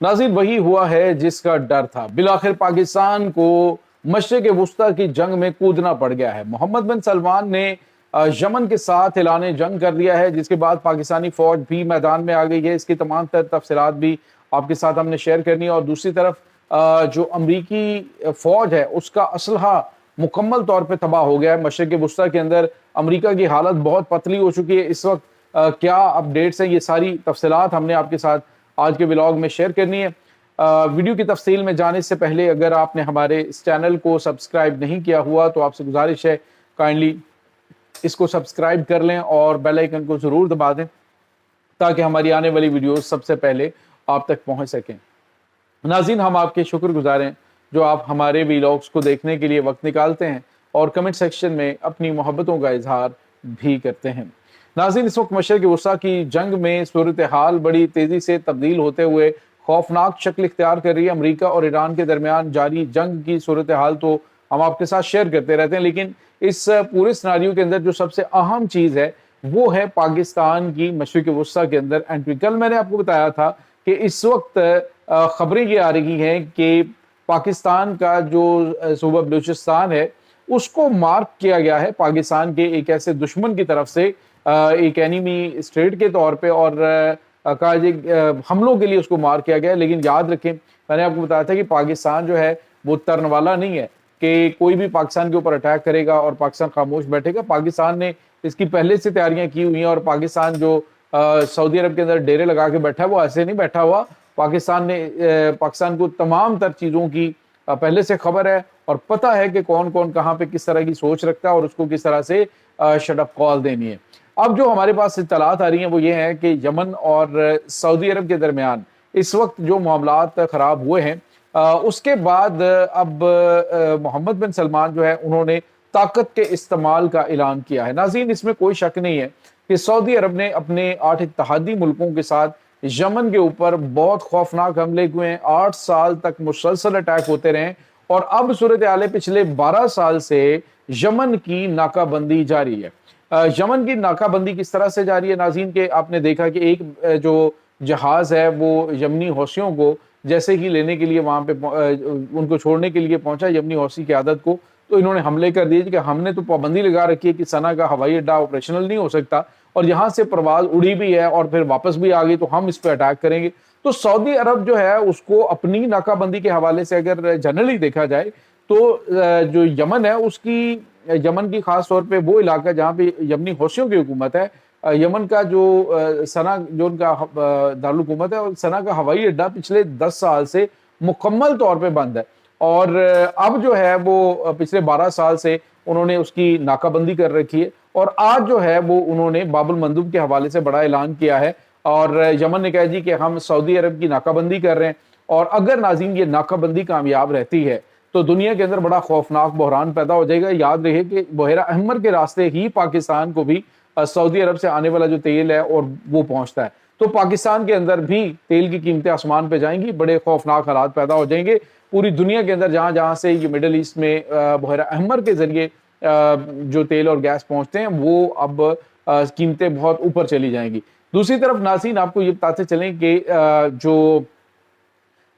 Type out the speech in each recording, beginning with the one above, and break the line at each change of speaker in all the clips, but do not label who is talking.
नाज़रीन, वही हुआ है जिसका डर था। बिलाखिर पाकिस्तान को मशरिक़ वुस्ता की जंग में कूदना पड़ गया है। मोहम्मद बिन सलमान ने यमन के साथ ऐलान जंग कर दिया है, जिसके बाद पाकिस्तानी फौज भी मैदान में आ गई है। इसकी तमाम तर तफसीलात भी आपके साथ हमने शेयर करनी है। और दूसरी तरफ जो अमरीकी फौज है उसका असलहा मुकम्मल तौर पे तबाह हो गया है। मशरिक़ वुस्ता के अंदर अमरीका की हालत बहुत पतली हो चुकी है। इस वक्त क्या अपडेट्स हैं, ये सारी तफसीलात हमने आपके साथ आज के व्लॉग में शेयर करनी है। वीडियो की तफसील में जाने से पहले अगर आपने हमारे इस चैनल को सब्सक्राइब नहीं किया हुआ तो आपसे गुजारिश है, काइंडली इसको सब्सक्राइब कर लें और बेल आइकन को ज़रूर दबा दें ताकि हमारी आने वाली वीडियोस सबसे पहले आप तक पहुंच सकें। नाज़रीन, हम आपके शुक्रगुजार हैं जो आप हमारे व्लॉग्स को देखने के लिए वक्त निकालते हैं और कमेंट सेक्शन में अपनी मोहब्बतों का इजहार भी करते हैं। नाज़रीन, इस वक्त मशरिक़ वुस्ता की जंग में सूरत हाल बड़ी तेज़ी से तब्दील होते हुए खौफनाक शक्ल इख्तियार कर रही है। अमरीका और ईरान के दरमियान जारी जंग की सूरत हाल तो हम आपके साथ शेयर करते रहते हैं, लेकिन इस पूरे सिनारियो के अंदर जो सबसे अहम चीज़ है वो है पाकिस्तान की मशरिक़ वुस्ता के अंदर एंट्री। कल मैंने आपको बताया था कि इस वक्त खबरें ये आ रही हैं कि पाकिस्तान का जो सूबा बलूचिस्तान है उसको मार्क किया गया है पाकिस्तान के एक ऐसे दुश्मन की तरफ से, एक एनिमी स्टेट के तौर पे, और कहा जाए हमलों के लिए उसको मार किया गया है। लेकिन याद रखें, मैंने आपको बताया था कि पाकिस्तान जो है वो तरन वाला नहीं है कि कोई भी पाकिस्तान के ऊपर अटैक करेगा और पाकिस्तान खामोश बैठेगा। पाकिस्तान ने इसकी पहले से तैयारियां की हुई हैं और पाकिस्तान जो सऊदी अरब के अंदर डेरे लगा के बैठा है वो ऐसे नहीं बैठा हुआ। पाकिस्तान को तमाम तर चीज़ों की पहले से खबर है और पता है कि कौन कौन कहाँ पे किस तरह की सोच रखता है और उसको किस तरह से शट अप कॉल देनी है। अब जो हमारे पास इत्तलात आ रही हैं वो ये है कि यमन और सऊदी अरब के दरमियान इस वक्त जो मामलात ख़राब हुए हैं, उसके बाद अब मोहम्मद बिन सलमान जो है उन्होंने ताकत के इस्तेमाल का ऐलान किया है। नाज़रीन, इसमें कोई शक नहीं है कि सऊदी अरब ने अपने 8 इत्तहादी मुल्कों के साथ यमन के ऊपर बहुत खौफनाक हमले हुए हैं। 8 साल तक मुसलसल अटैक होते रहे और अब सूरत हाल पिछले 12 साल से यमन की नाकाबंदी जारी है। यमन की नाकाबंदी किस तरह से जारी है नाज़रीन, के आपने देखा कि एक जो जहाज़ है वो यमनी हौसियों को जैसे ही लेने के लिए वहाँ पे उनको छोड़ने के लिए पहुंचा यमनी हौसी की आदत को, तो इन्होंने हमले कर दिए कि हमने तो पाबंदी लगा रखी है कि सना का हवाई अड्डा ऑपरेशनल नहीं हो सकता और यहाँ से परवाज उड़ी भी है और फिर वापस भी आ गई तो हम इस पर अटैक करेंगे। तो सऊदी अरब जो है उसको अपनी नाकाबंदी के हवाले से अगर जनरली देखा जाए तो जो यमन है उसकी, यमन की खास तौर पे वो इलाका जहाँ पे यमनी हौसियों की हुकूमत है, यमन का जो सना जो उनका दारुल हुकूमत है और सना का हवाई अड्डा पिछले 10 साल से मुकम्मल तौर पे बंद है और अब जो है वो पिछले 12 साल से उन्होंने उसकी नाकाबंदी कर रखी है और आज जो है वो उन्होंने बाबुल मंदूब के हवाले से बड़ा ऐलान किया है और यमन ने कहा जी कि हम सऊदी अरब की नाकाबंदी कर रहे हैं और अगर नाज़रीन ये नाकाबंदी कामयाब रहती है तो दुनिया के अंदर बड़ा खौफनाक बहरान पैदा हो जाएगा। याद रहे कि बहरा अहमर के रास्ते ही पाकिस्तान को भी सऊदी अरब से आने वाला जो तेल है और वो पहुंचता है, तो पाकिस्तान के अंदर भी तेल की कीमतें आसमान पे जाएंगी, बड़े खौफनाक हालात पैदा हो जाएंगे। पूरी दुनिया के अंदर जहां जहां से ये मिडल ईस्ट में बहरा अहमर के जरिए जो तेल और गैस पहुंचते हैं वो अब कीमतें बहुत ऊपर चली जाएंगी। दूसरी तरफ नाज़रीन, आपको ये बताते चलें कि जो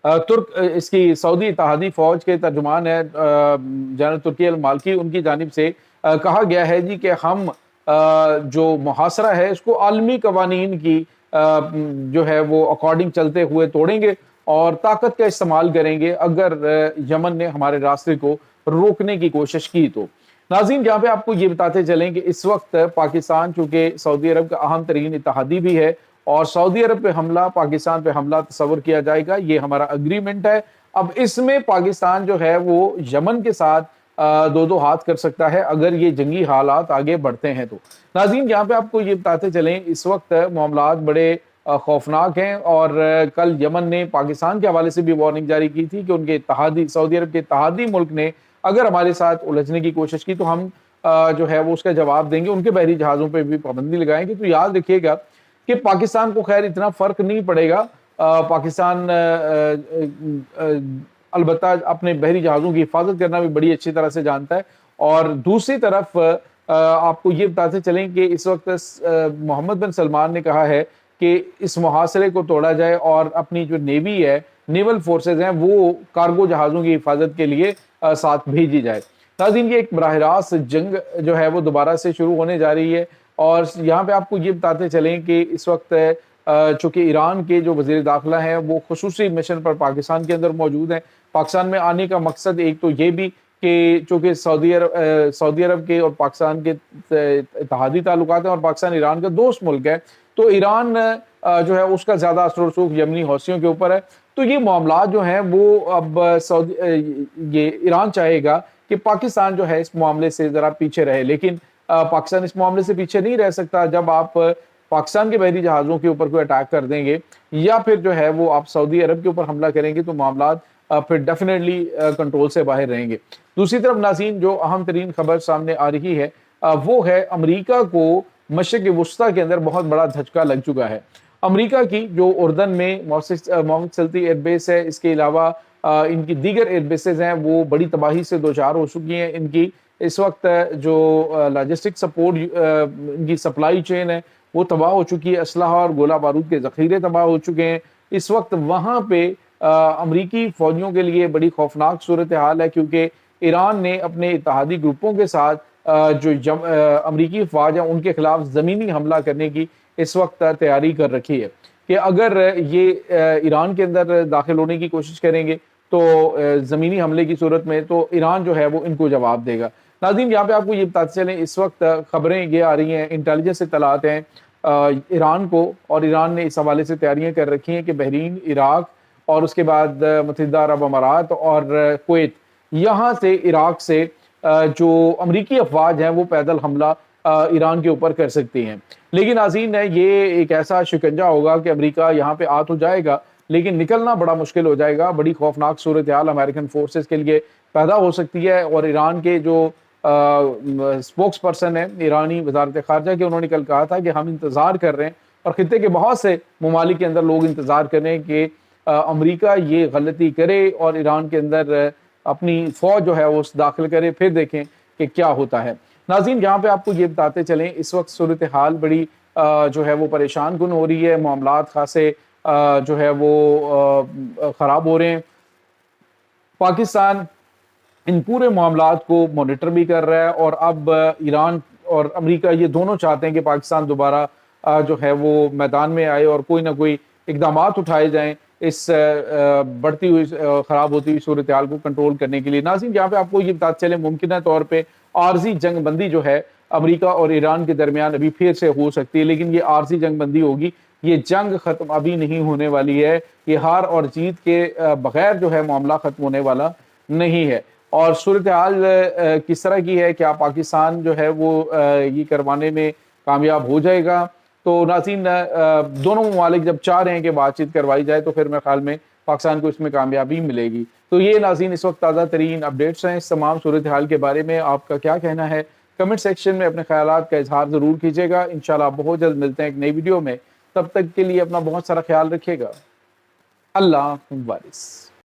तुर्क इसकी सऊदी इत्तहादी फौज के तर्जुमान है जनरल तुर्की अल मालकी, उनकी जानिब से कहा गया है जी कि हम जो मुहासरा है इसको आलमी कवानीन की जो है वो अकॉर्डिंग चलते हुए तोड़ेंगे और ताकत का इस्तेमाल करेंगे अगर यमन ने हमारे रास्ते को रोकने की कोशिश की तो। नाज़रीन, जहाँ पे आपको ये बताते चलें कि इस वक्त पाकिस्तान चूंकि सऊदी अरब का अहम तरीन इत्तहादी भी है और सऊदी अरब पे हमला, पाकिस्तान पे हमला तस्वर किया जाएगा, ये हमारा अग्रीमेंट है। अब इसमें पाकिस्तान जो है वो यमन के साथ दो हाथ कर सकता है अगर ये जंगी हालात आगे बढ़ते हैं तो। नाज़रीन, यहाँ पे आपको ये बताते चलें इस वक्त मामलात बड़े खौफनाक हैं और कल यमन ने पाकिस्तान के हवाले से भी वार्निंग जारी की थी कि उनके इत्तहादी, सऊदी अरब के इत्तहादी मुल्क ने अगर हमारे साथ उलझने की कोशिश की तो हम जो है वो उसका जवाब देंगे, उनके बहरी जहाज़ों पर भी पाबंदी लगाएंगे। तो याद रखिएगा कि पाकिस्तान को खैर इतना फर्क नहीं पड़ेगा, पाकिस्तान अलबत्ता अपने बहरी जहाज़ों की हिफाजत करना भी बड़ी अच्छी तरह से जानता है। और दूसरी तरफ आपको ये बताते चलें कि इस वक्त मोहम्मद बिन सलमान ने कहा है کہ اس محاصرے کو توڑا جائے اور اپنی جو نیوی ہے، نیول فورسز ہیں، وہ کارگو جہازوں کی حفاظت کے لیے ساتھ بھیجی جائے۔ ناظرین، یہ ایک براہ راست جنگ جو ہے وہ دوبارہ سے شروع ہونے جا رہی ہے، اور یہاں پہ آپ کو یہ بتاتے چلیں کہ اس وقت چونکہ ایران کے جو وزیر داخلہ ہیں وہ خصوصی مشن پر پاکستان کے اندر موجود ہیں۔ پاکستان میں آنے کا مقصد ایک تو یہ بھی کہ چونکہ سعودی عرب کے اور پاکستان کے اتحادی تعلقات ہیں اور پاکستان ایران کا دوست ملک ہے، تو ایران جو ہے اس کا زیادہ اثر و رسوخ یمنی حوثیوں کے اوپر ہے۔ تو یہ معاملات جو ہیں وہ اب یہ ایران چاہے گا کہ پاکستان جو ہے اس معاملے سے ذرا پیچھے رہے، لیکن پاکستان اس معاملے سے پیچھے نہیں رہ سکتا۔ جب آپ پاکستان کے بحری جہازوں کے اوپر کوئی اٹیک کر دیں گے یا پھر جو ہے وہ آپ سعودی عرب کے اوپر حملہ کریں گے تو معاملات پھر ڈیفینیٹلی کنٹرول سے باہر رہیں گے۔ دوسری طرف ناظرین، جو اہم ترین خبر سامنے آ رہی ہے وہ ہے امریکہ کو مشرق وسطیٰ کے اندر بہت بڑا دھچکا لگ چکا ہے۔ امریکہ کی جو اردن میں محمد سلطی ایئر بیس ہے، اس کے علاوہ ان کی دیگر ایئر بیسز ہیں، وہ بڑی تباہی سے دوچار ہو چکی ہیں۔ ان کی اس وقت جو لاجسٹک سپورٹ، ان کی سپلائی چین ہے وہ تباہ ہو چکی ہے، اسلحہ اور گولہ بارود کے ذخیرے تباہ ہو چکے ہیں۔ اس وقت وہاں پہ امریکی فوجیوں کے لیے بڑی خوفناک صورتحال ہے، کیونکہ ایران نے اپنے اتحادی گروپوں کے ساتھ جو امریکی افواج ہیں ان کے خلاف زمینی حملہ کرنے کی اس وقت تیاری کر رکھی ہے کہ اگر یہ ایران کے اندر داخل ہونے کی کوشش کریں گے تو زمینی حملے کی صورت میں تو ایران جو ہے وہ ان کو جواب دے گا۔ ناظرین، یہاں پہ آپ کو یہ بتاتے چلیں، اس وقت خبریں یہ آ رہی ہیں، انٹیلیجنس اطلاعات ہیں ایران کو، اور ایران نے اس حوالے سے تیاریاں کر رکھی ہیں کہ بحرین، عراق اور اس کے بعد متحدہ عرب امارات اور کویت، یہاں سے عراق سے جو امریکی افواج ہیں وہ پیدل حملہ ایران کے اوپر کر سکتی ہیں۔ لیکن ناظرین، یہ ایک ایسا شکنجہ ہوگا کہ امریکہ یہاں پہ آ تو جائے گا لیکن نکلنا بڑا مشکل ہو جائے گا۔ بڑی خوفناک صورتحال امریکن فورسز کے لیے پیدا ہو سکتی ہے، اور ایران کے جو اسپوکس پرسن ہیں ایرانی وزارت خارجہ کے، انہوں نے کل کہا تھا کہ ہم انتظار کر رہے ہیں، اور خطے کے بہت سے ممالک کے اندر لوگ انتظار کر رہے ہیں کہ امریکہ یہ غلطی کرے اور ایران کے اندر اپنی فوج جو ہے وہ داخل کرے، پھر دیکھیں کہ کیا ہوتا ہے۔ ناظرین، یہاں پہ آپ کو یہ بتاتے چلیں، اس وقت صورتحال بڑی جو ہے وہ پریشان کن ہو رہی ہے، معاملات خاصے جو ہے وہ خراب ہو رہے ہیں۔ پاکستان ان پورے معاملات کو مانیٹر بھی کر رہا ہے، اور اب ایران اور امریکہ یہ دونوں چاہتے ہیں کہ پاکستان دوبارہ جو ہے وہ میدان میں آئے اور کوئی نہ کوئی اقدامات اٹھائے جائیں اس بڑھتی ہوئی خراب ہوتی ہوئی صورتحال کو کنٹرول کرنے کے لیے۔ ناظرین، یہاں پہ آپ کو یہ بتاتے چلیں، ممکنہ طور پہ عارضی جنگ بندی جو ہے امریکہ اور ایران کے درمیان ابھی پھر سے ہو سکتی ہے، لیکن یہ عارضی جنگ بندی ہوگی، یہ جنگ ختم ابھی نہیں ہونے والی ہے۔ یہ ہار اور جیت کے بغیر جو ہے معاملہ ختم ہونے والا نہیں ہے۔ اور صورتحال کس طرح کی ہے، کیا پاکستان جو ہے وہ یہ کروانے میں کامیاب ہو جائے گا؟ تو ناظرین، دونوں ممالک جب چاہ رہے ہیں کہ بات چیت کروائی جائے تو پھر میرے خیال میں پاکستان کو اس میں کامیابی ملے گی۔ تو یہ ناظرین اس وقت تازہ ترین اپڈیٹس ہیں اس تمام صورتحال کے بارے میں۔ آپ کا کیا کہنا ہے؟ کمنٹ سیکشن میں اپنے خیالات کا اظہار ضرور کیجیے گا۔ انشاءاللہ بہت جلد ملتے ہیں ایک نئی ویڈیو میں، تب تک کے لیے اپنا بہت سارا خیال رکھیے گا۔ اللہ حافظ۔